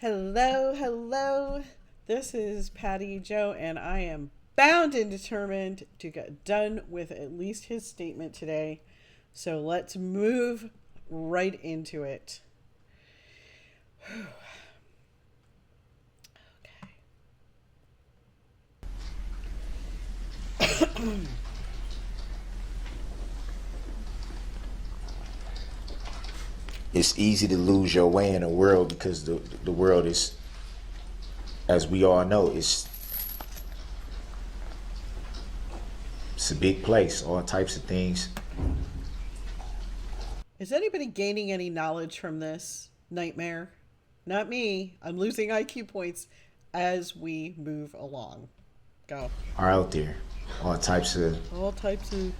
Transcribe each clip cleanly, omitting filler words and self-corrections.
Hello, hello. This is Pattyjo, and I am bound and determined to get done with at least his statement today. So let's move right into it. Okay. It's easy to lose your way in the world because the world is, as we all know, it's a big place, all types of things. Is anybody gaining any knowledge from this nightmare? Not me. I'm losing IQ points as we move along. Go. Are out there. All types of All types of.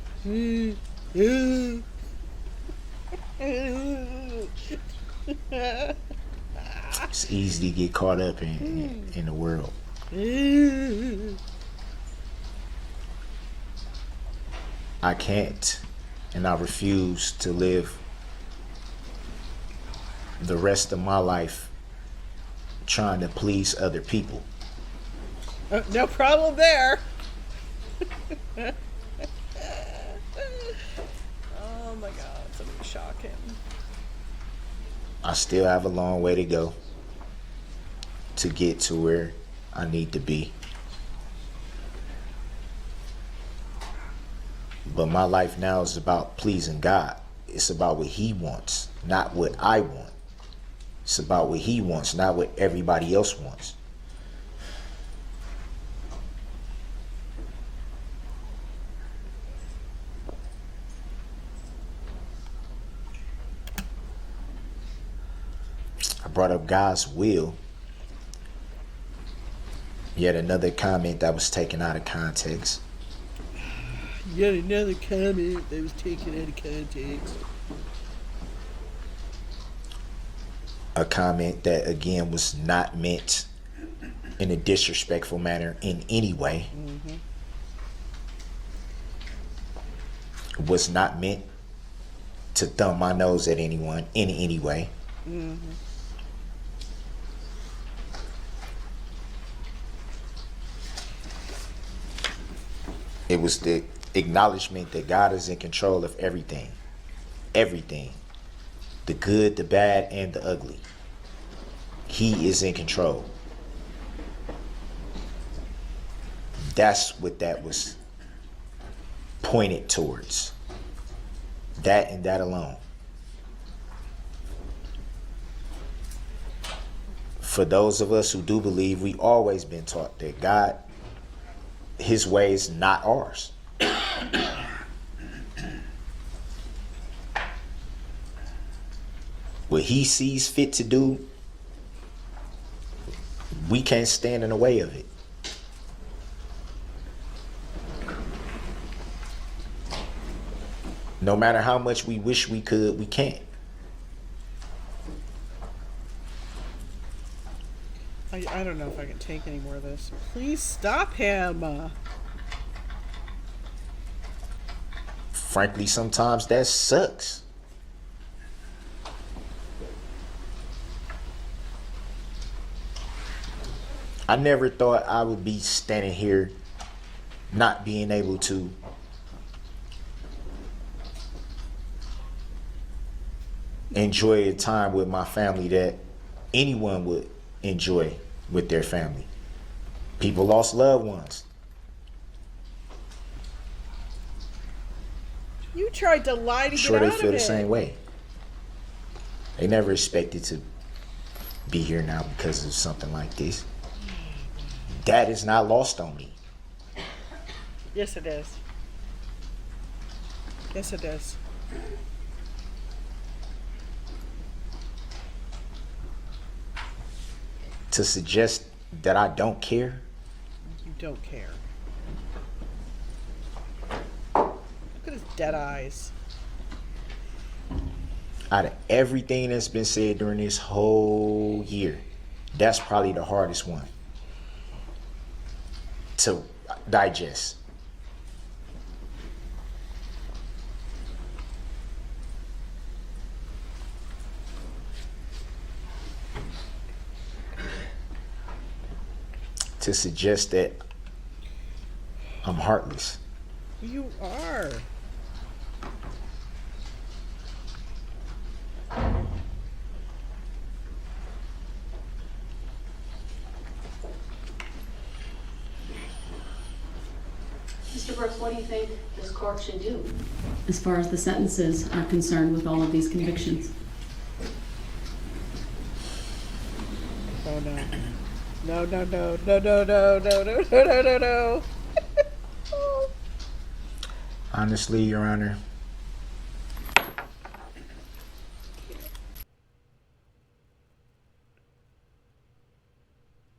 it's easy to get caught up in the world. I can't and I refuse to live the rest of my life trying to please other people. No problem there. Oh my god, somebody shock him. I still have a long way to go to get to where I need to be. But my life now is about pleasing God. It's about what He wants, not what I want. It's about what He wants, not what everybody else wants. I brought up God's will. Yet another comment that was taken out of context. Yet another comment that was taken out of context. A comment that again was not meant in a disrespectful manner in any way. Was not meant to thumb my nose at anyone in any way. It was the acknowledgement that God is in control of everything. Everything. The good, the bad, and the ugly. He is in control. That's what that was pointed towards. That and that alone. For those of us who do believe, we always been taught that God, His way is not ours. What He sees fit to do, we can't stand in the way of it. No matter how much we wish we could, we can't. I don't know if I can take any more of this. Please stop him. Frankly, sometimes that sucks. I never thought I would be standing here not being able to enjoy a time with my family that anyone would enjoy with their family. People lost loved ones. You tried to lie to I'm sure get they out feel of the it. same way. They never expected to be here now because of something like this. That is not lost on me. Yes, it is. Yes, it is. To suggest that I don't care, You don't care. Look at his dead eyes. out of everything that's been said during this whole year, that's probably the hardest one to digest. to suggest that I'm heartless. You are. Mr. Brooks, what do you think this court should do as far as the sentences are concerned with all of these convictions? Oh no. No, no, no, no, no, no, no, no, no, no, no, no. Honestly, Your Honor,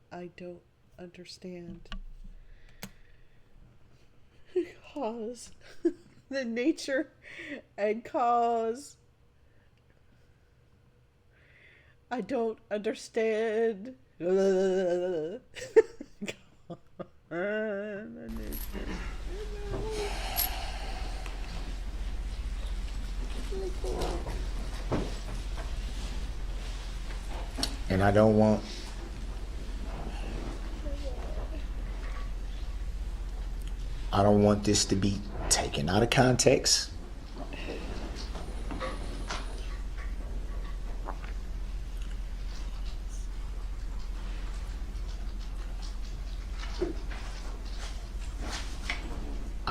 I don't understand. Cause. The nature and cause. I don't understand. and I don't want this to be taken out of context.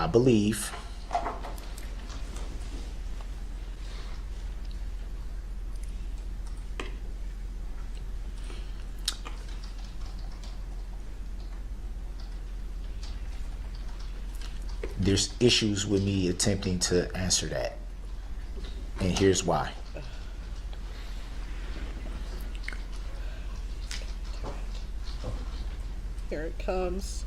I believe there's issues with me attempting to answer that. And here's why. Here it comes.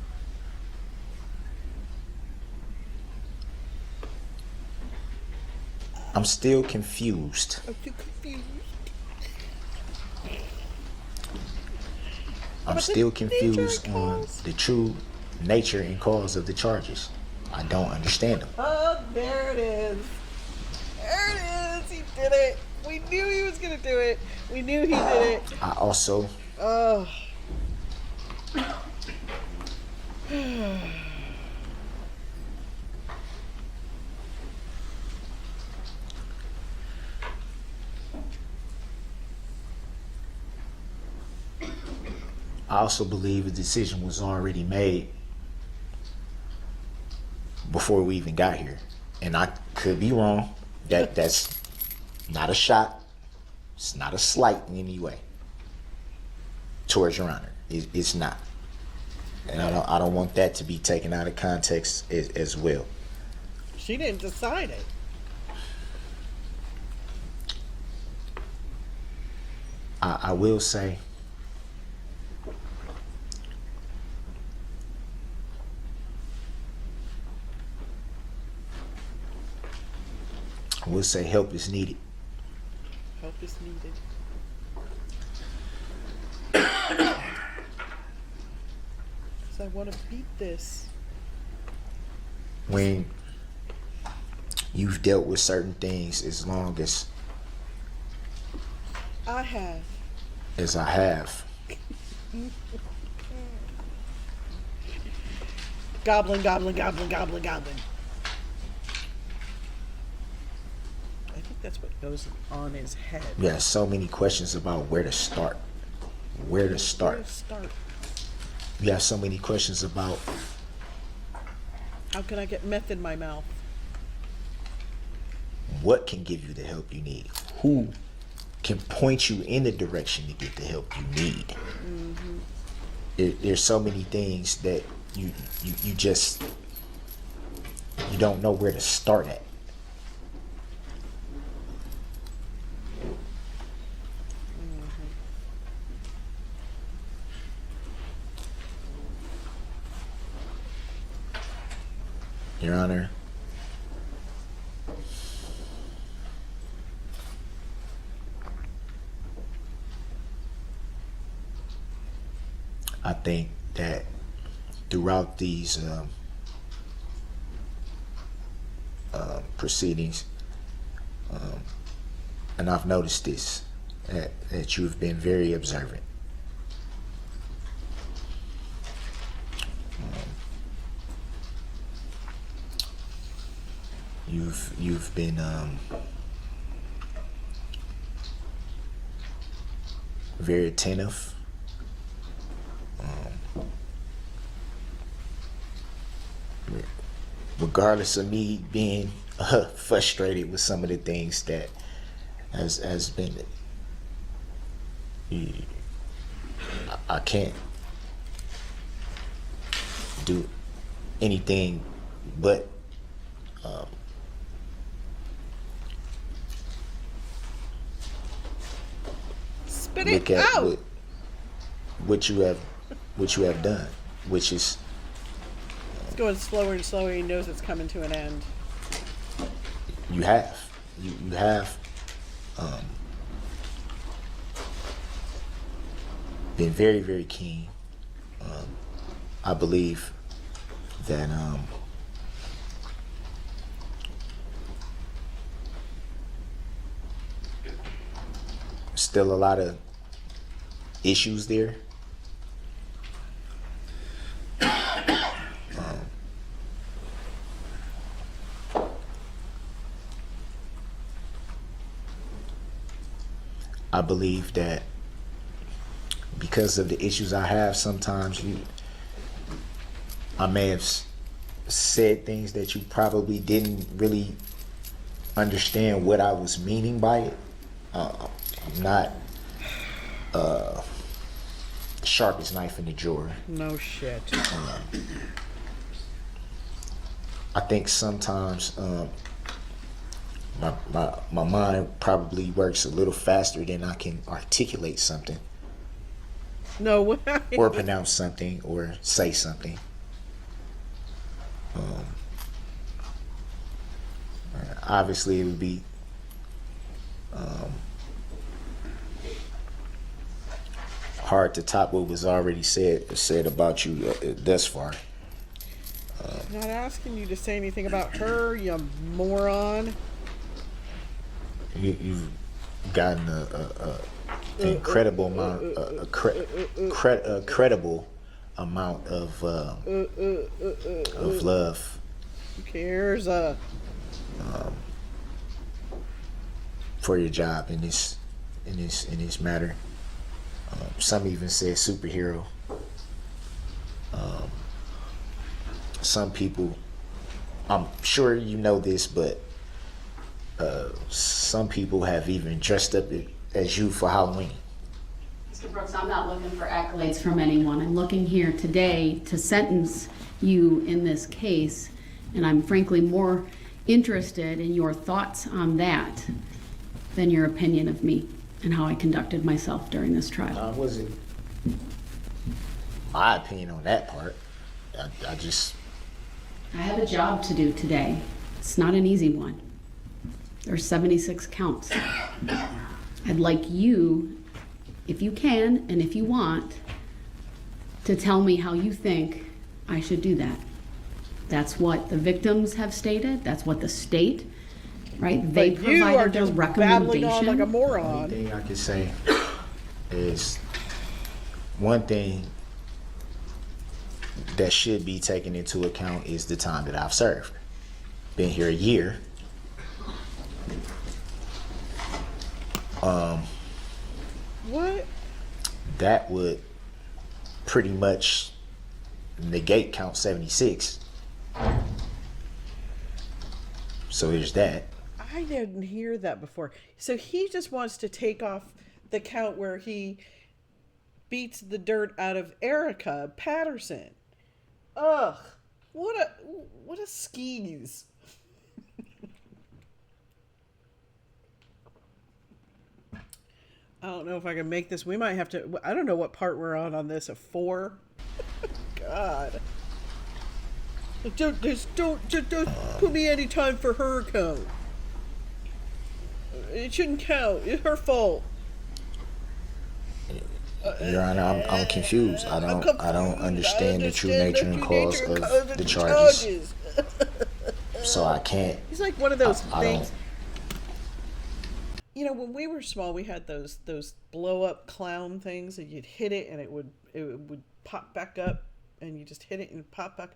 I'm still confused. I'm too confused. I'm still confused on the true nature and cause of the charges. I don't understand them. Oh, there it is. There it is. He did it. We knew he was going to do it. We knew he did it. I also Oh. believe a decision was already made before we even got here. And I could be wrong. That's not a shot. It's not a slight in any way towards Your Honor. It's not. And I don't want that to be taken out of context as well. She didn't decide it. I will say help is needed. Help is needed. Because I want to beat this. When you've dealt with certain things as long as I have. I have. Goblin, goblin, goblin, goblin, goblin. I think that's what goes on his head. Yeah, so many questions about where to start. Where to start. Where to start? You have so many questions about How can I get meth in my mouth? what can give you the help you need. Who can point you in the direction to get the help you need. Mm-hmm. There's so many things that you just you don't know where to start at. Your Honor, I think that throughout these proceedings, and I've noticed this, that you've been very observant. You've been very attentive. Regardless of me being frustrated with some of the things that has been, I can't do anything but Spit look it at out. what you have done, which is It's going slower and slower. He knows it's coming to an end. you have been very, very keen. I believe that still a lot of issues there. I believe that because of the issues I have, sometimes I may have said things that you probably didn't really understand what I was meaning by it. I'm not the sharpest knife in the drawer. No shit. I think sometimes my mind probably works a little faster than I can articulate something No way. or pronounce something or say something. Obviously, it would be hard to top what was already said about you thus far. I'm not asking you to say anything about her, you moron. You've gotten a incredible amount, a credible amount of love. Who cares? For your job in this matter. Some even say superhero. Some people, I'm sure you know this, but some people have even dressed up as you for Halloween. Mr. Brooks, I'm not looking for accolades from anyone. I'm looking here today to sentence you in this case, and I'm frankly more interested in your thoughts on that than your opinion of me and how I conducted myself during this trial. It wasn't my opinion on that part. I have a job to do today. It's not an easy one. There's 76 counts. I'd like you, if you can and if you want, to tell me how you think I should do that. That's what the victims have stated. That's what the state, right? They But you are provided their just babbling on like a recommendation. The only moron. thing I can say is one thing that should be taken into account is the time that I've served. Been here a year. What? That would pretty much negate count 76. So there's that. I didn't hear that before. So he just wants to take off the count where he beats the dirt out of Erica Patterson. Ugh. What a skis. I don't know if I can make this. We might have to. I don't know what part we're on this. A 4. God. Don't put me any time for her count. It shouldn't count. It's her fault. Your Honor, I'm confused. I don't understand the true nature and cause of the charges. So I can't. He's like one of those I things. don't. You know, when we were small, we had those blow up clown things, and you'd hit it, and it would pop back up, and you just hit it and pop back.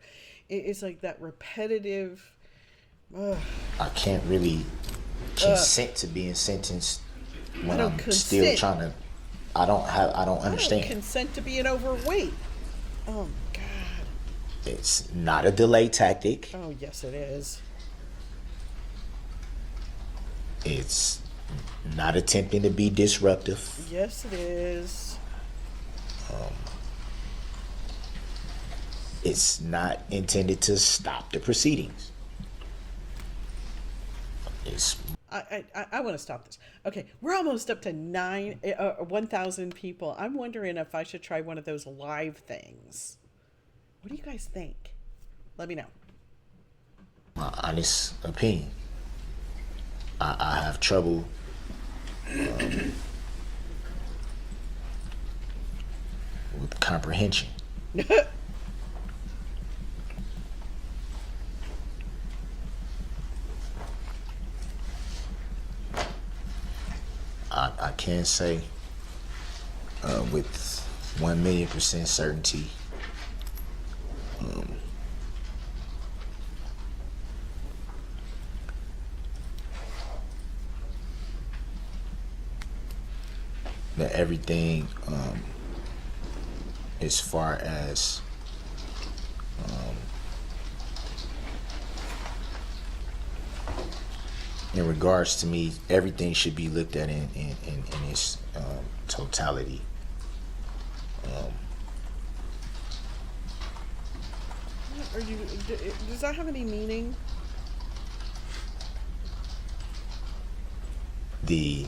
It's like that repetitive Ugh. I can't really consent to being sentenced when don't I'm still consent. trying to. I don't I don't understand. consent to being overweight. Oh God. It's not a delay tactic. Oh yes, it is. It's not attempting to be disruptive. Yes, it is. It's not intended to stop the proceedings. It's I want to stop this. Okay, we're almost up to 1,000 people. I'm wondering if I should try one of those live things. What do you guys think? Let me know. my honest opinion. I have trouble with comprehension. I can say with 1,000,000% certainty that everything as far as in regards to me, everything should be looked at in its totality. Are you? Does that have any meaning? The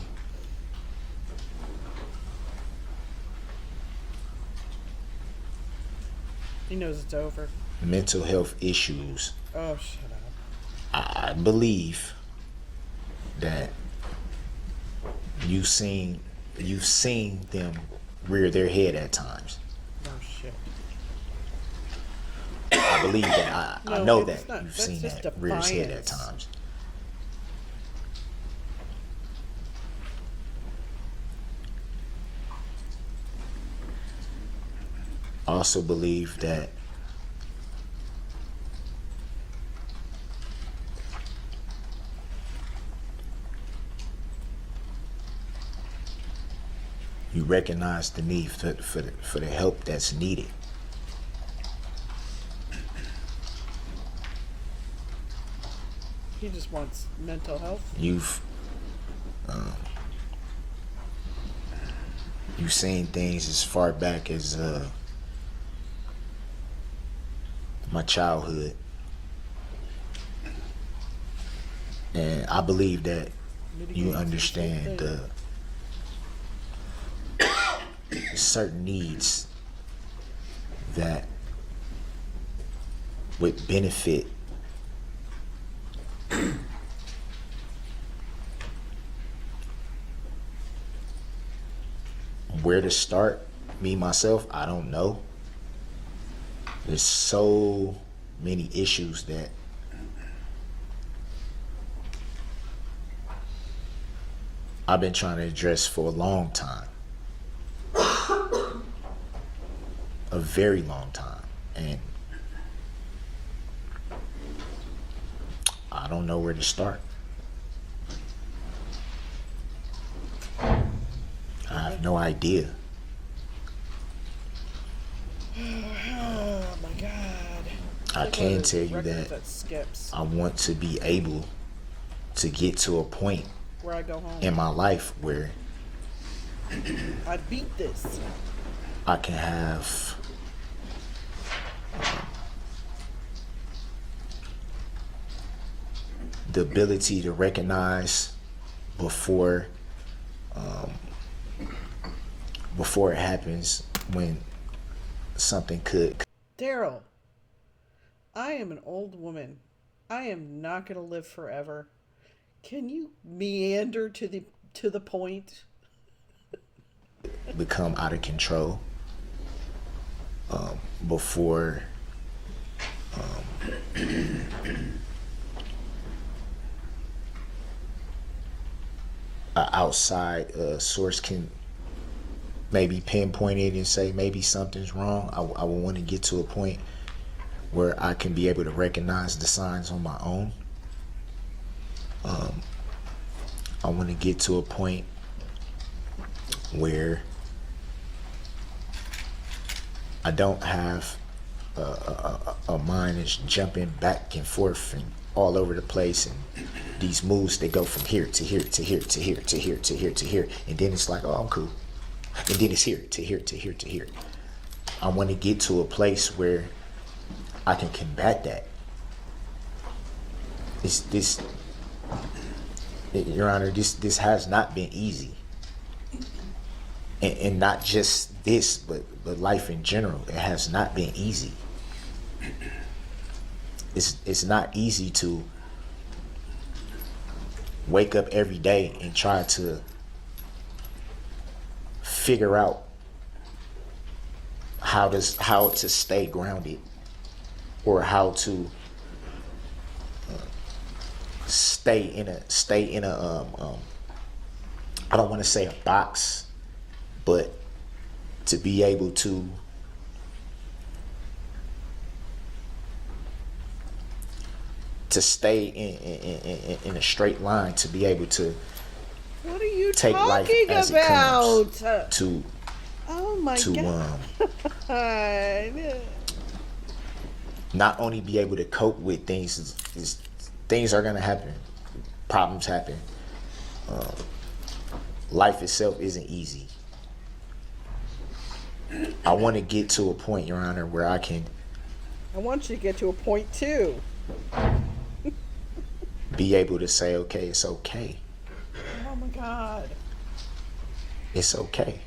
He knows it's over. mental health issues, Oh, shut up. I believe that you've seen them rear their head at times. Oh shit. I believe that. I No, know it's that not. you've That's seen just that rear its head at defiance. times. I also believe that you recognize the need for the help that's needed. He just wants mental health. You've seen things as far back as my childhood, and I believe that you understand the certain needs that would benefit where to start. Me myself, I don't know. There's so many issues that I've been trying to address for a long time. A very long time. And I don't know where to start. I have no idea. Oh my god. I can tell you Record that skips I want to be able to get to a point where I go home. in my life where I beat this. I can have the ability to recognize before before it happens, when something could. Daryl, I am an old woman. I am not going to live forever. Can you meander to the point? Become out of control before an outside source can maybe pinpoint it and say maybe something's wrong. I would want to get to a point where I can be able to recognize the signs on my own I want to get to a point where I don't have a mind that's jumping back and forth and all over the place, and these moves, they go from here to here to here to here to here to here to here, and then it's like, oh, I'm cool, and then it's here to here to here to here. I want to get to a place where I can combat that. Your Honor, this has not been easy, and not just this, but life in general. It has not been easy. It's not easy to wake up every day and try to figure out how to stay grounded, or how to stay in a I don't want to say a box, but to be able to stay in a straight line, to be able to What are you take life talking as about? it comes, to Oh my God. not only be able to cope with things. Things are gonna happen, problems happen. Life itself isn't easy. I want to get to a point, Your Honor, where I want you to get to a point too. be able to say, okay, it's okay. Oh my God. It's okay.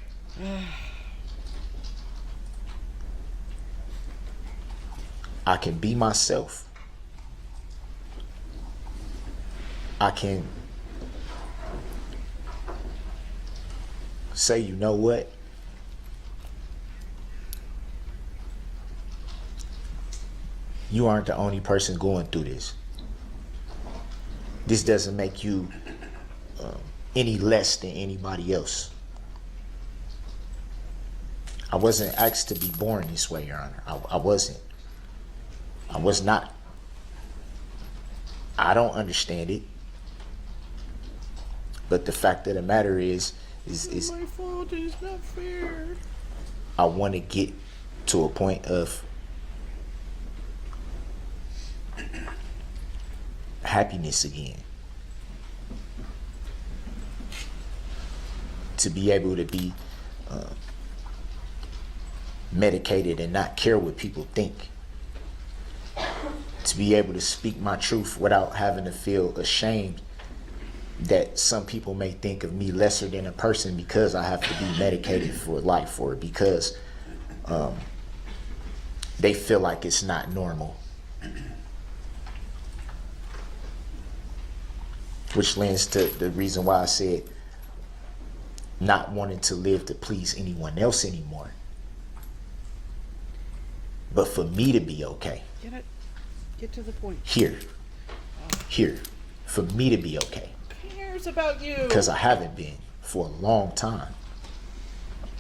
I can be myself. I can say, you know what? You aren't the only person going through this. This doesn't make you any less than anybody else. I wasn't asked to be born this way, Your Honor. I wasn't. I was not. I don't understand it. But the fact of the matter is It's my fault. It's not fair. I want to get to a point of happiness again. To be able to be medicated and not care what people think. To be able to speak my truth without having to feel ashamed that some people may think of me lesser than a person because I have to be medicated for life, or because they feel like it's not normal. Which lends to the reason why I said not wanting to live to please anyone else anymore, but for me to be okay. Get to the point. Here, for me to be okay. Who cares about you? Because I haven't been for a long time.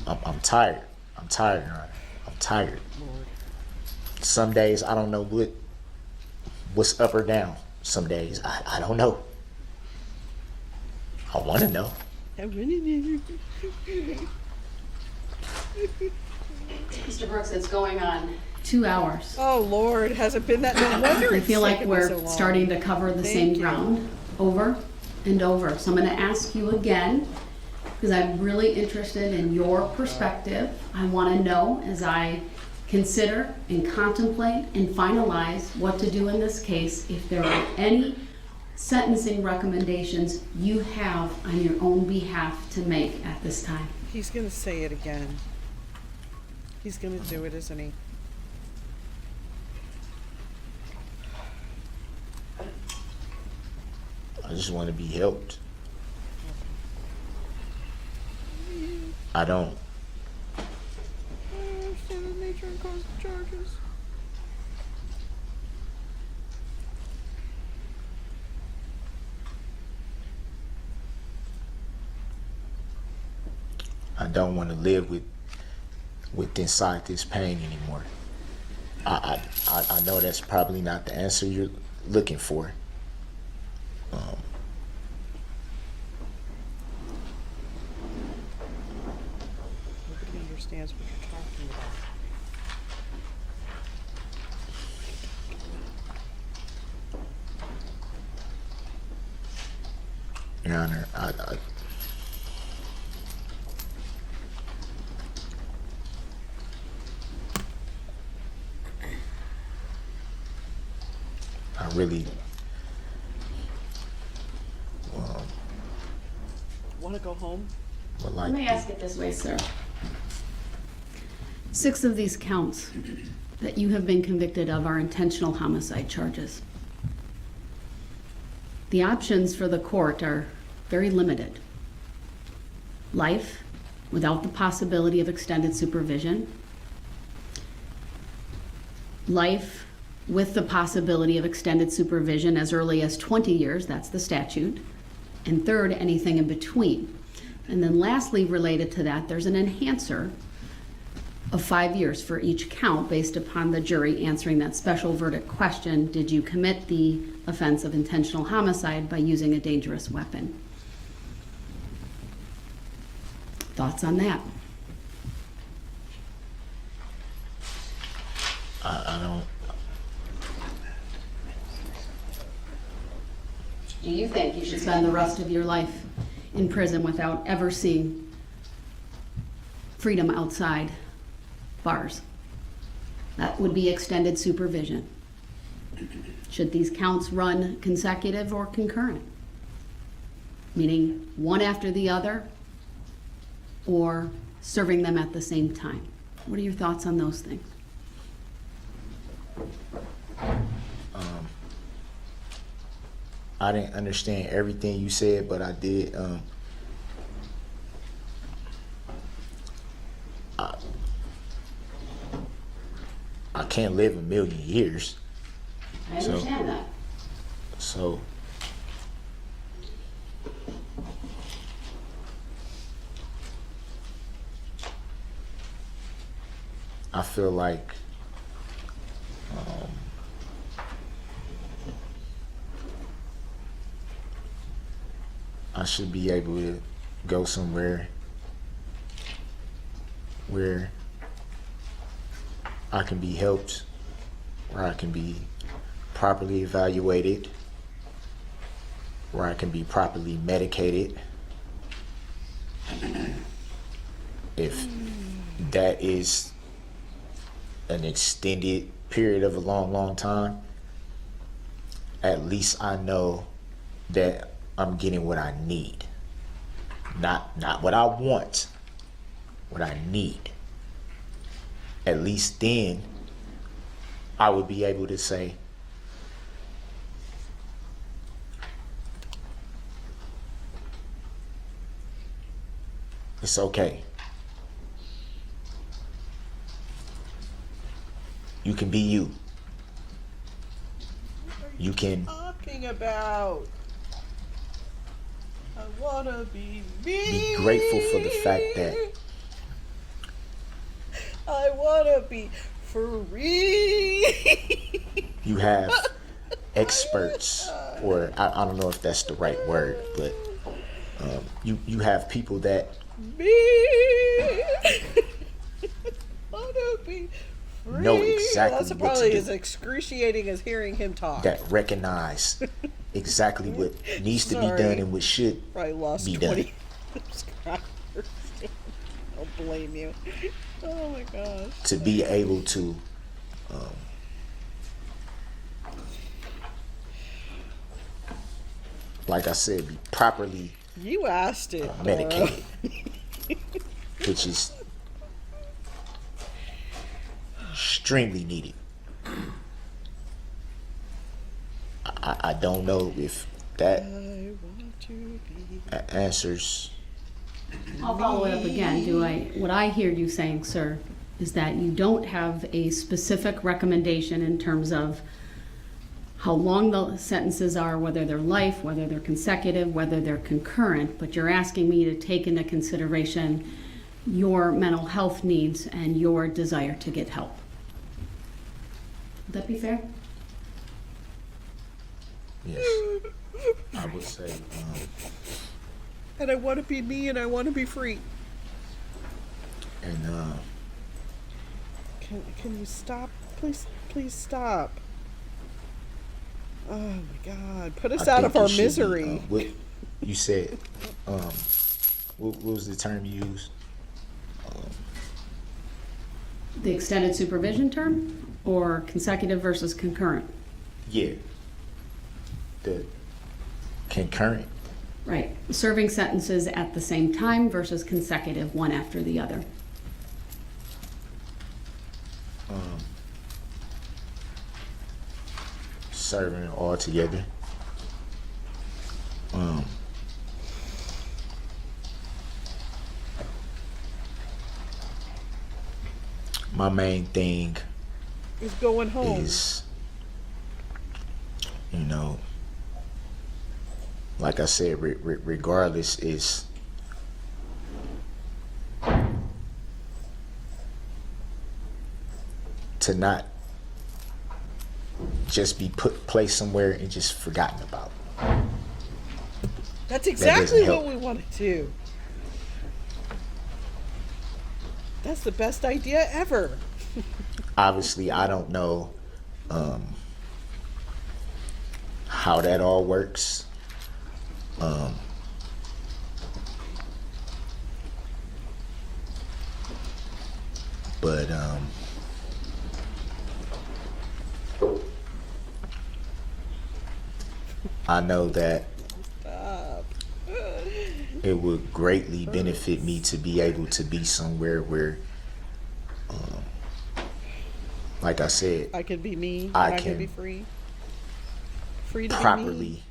I'm tired. I'm tired, Your Honor. I'm tired. Lord. Some days I don't know what's up or down. Some days I don't know. I want to know. Mr. Brooks, it's going on 2 hours. Oh Lord, has it been that? No wonder I it's feel like taken we're so long. starting to cover the Thank same you. ground over and over. So I'm going to ask you again, because I'm really interested in your perspective. I want to know, as I consider and contemplate and finalize what to do in this case, if there are any sentencing recommendations you have on your own behalf to make at this time. He's gonna say it again. He's gonna do it, isn't he? I just want to be helped. I don't. I understand the nature and cause of charges. I don't want to live with inside this pain anymore. I know that's probably not the answer you're looking for. understands what you're talking about. Your Honor, I really Want to go home? would like Let me ask it this way, sir. 6 of these counts that you have been convicted of are intentional homicide charges. The options for the court are very limited. Life without the possibility of extended supervision. Life with the possibility of extended supervision as early as 20 years, that's the statute. And third, anything in between. And then lastly, related to that, there's an enhancer of 5 years for each count based upon the jury answering that special verdict question, did you commit the offense of intentional homicide by using a dangerous weapon? Thoughts on that? I don't. Do you think you should spend the rest of your life in prison without ever seeing freedom outside bars? That would be extended supervision. Should these counts run consecutive or concurrent? Meaning one after the other, or serving them at the same time? What are your thoughts on those things? I didn't understand everything you said, but I did. I can't live a million years. I understand that. So I feel like I should be able to go somewhere where I can be helped, where I can be properly evaluated, where I can be properly medicated. If that is an extended period of a long, long time, at least I know that I'm getting what I need. Not what I want, what I need. At least then I would be able to say, it's okay. You can be you. You can Talking about. I wanna be me. be grateful for the fact that I wanna be free. you have experts, or I don't know if that's the right word, but you have people that Me. Wanna be free. know exactly That's what probably to as do, excruciating as hearing him talk. that recognize exactly what needs to be Sorry. done and what should Probably lost be 20 done. subscribers. I'll blame you. Oh my gosh. To be able to like I said, be properly You asked it. medicated, which is extremely needed. I don't know if that I want to be. answers. I'll follow it up again. What I hear you saying, sir, is that you don't have a specific recommendation in terms of how long the sentences are, whether they're life, whether they're consecutive, whether they're concurrent, but you're asking me to take into consideration your mental health needs and your desire to get help. Would that be fair? Yes, I would say. And I want to be me and I want to be free. And Can you stop? Please stop. Oh my God! Put us I out think of our it should be, misery. what you said. What was the term you used? The extended supervision term or consecutive versus concurrent? Yeah. The concurrent. Right. Serving sentences at the same time versus consecutive, one after the other. Serving all together. My main thing He's going home. is, you know, like I said, regardless, is to not just be placed somewhere and just forgotten about. That's exactly doesn't what help. we want to do. That's the best idea ever. Obviously, I don't know how that all works. But I know that it would greatly benefit me to be able to be somewhere where, like I said, I could be me. I and I can could be free. Free to be me. properly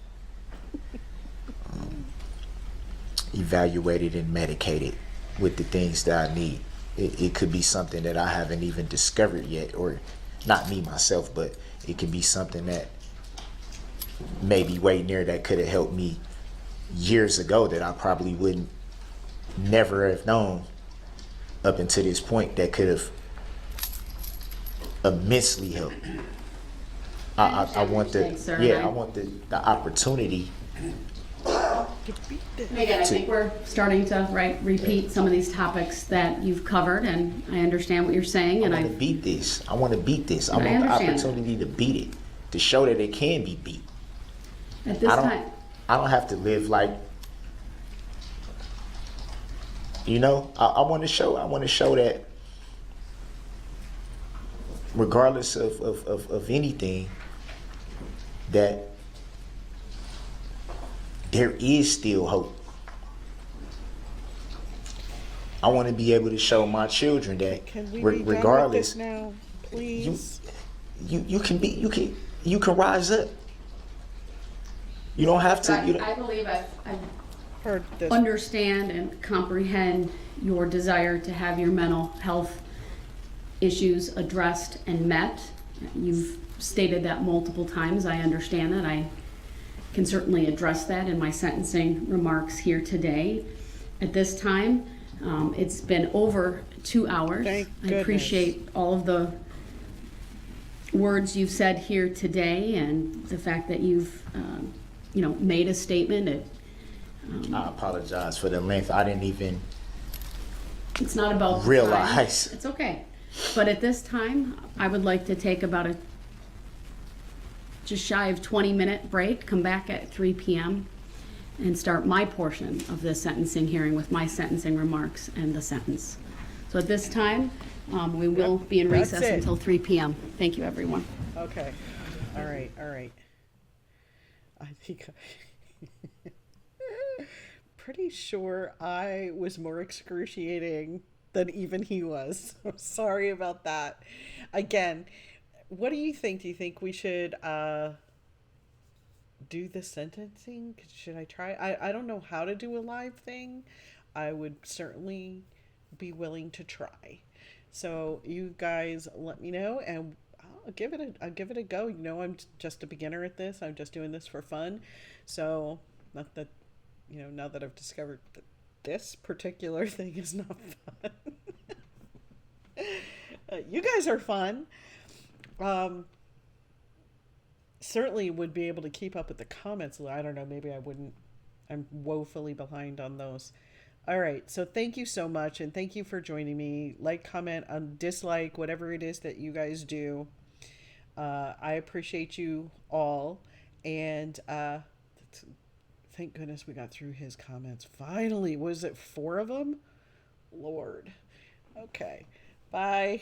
evaluated and medicated with the things that I need. It could be something that I haven't even discovered yet, or not me myself, but it could be something that maybe way near that could have helped me years ago that I probably wouldn't never have known up until this point, that could have immensely helped. I want the Thanks, sir. I want the opportunity. Megan, I think we're starting to repeat some of these topics that you've covered, and I understand what you're saying. And I want to beat this. I want to beat this. I want the understand. opportunity to beat it, to show that it can be beat. At this time, I don't have to live like, you know. I want to show that regardless of anything, that there is still hope. I want to be able to show my children that Can we be regardless, done with this now, please? you can rise up. You don't have to. I believe I Heard this. understand and comprehend your desire to have your mental health issues addressed and met. You've stated that multiple times. I understand that. I can certainly address that in my sentencing remarks here today. At this time, it's been over 2 hours. Thank I goodness. appreciate all of the words you've said here today and the fact that you've made a statement. I apologize for the length. I didn't even It's not about the realize. time. It's okay. But at this time, I would like to take about a just shy of 20-minute break, come back at 3 p.m. and start my portion of the sentencing hearing with my sentencing remarks and the sentence. So at this time, we will be in That's recess it. until 3 p.m. Thank you, everyone. Okay. All right. I think pretty sure I was more excruciating than even he was. I'm sorry about that. Again, what do you think? Do you think we should do the sentencing? Should I try? I don't know how to do a live thing. I would certainly be willing to try. So you guys let me know, and I'll give it a go. You know, I'm just a beginner at this. I'm just doing this for fun. So not that, now that I've discovered that this particular thing is not fun. You guys are fun. Certainly would be able to keep up with the comments. I don't know, maybe I wouldn't. I'm woefully behind on those. All right. So thank you so much. And thank you for joining me. Like, comment, dislike, whatever it is that you guys do. I appreciate you all. And thank goodness we got through his comments. Finally. Was it 4 of them? Lord. Okay. Bye.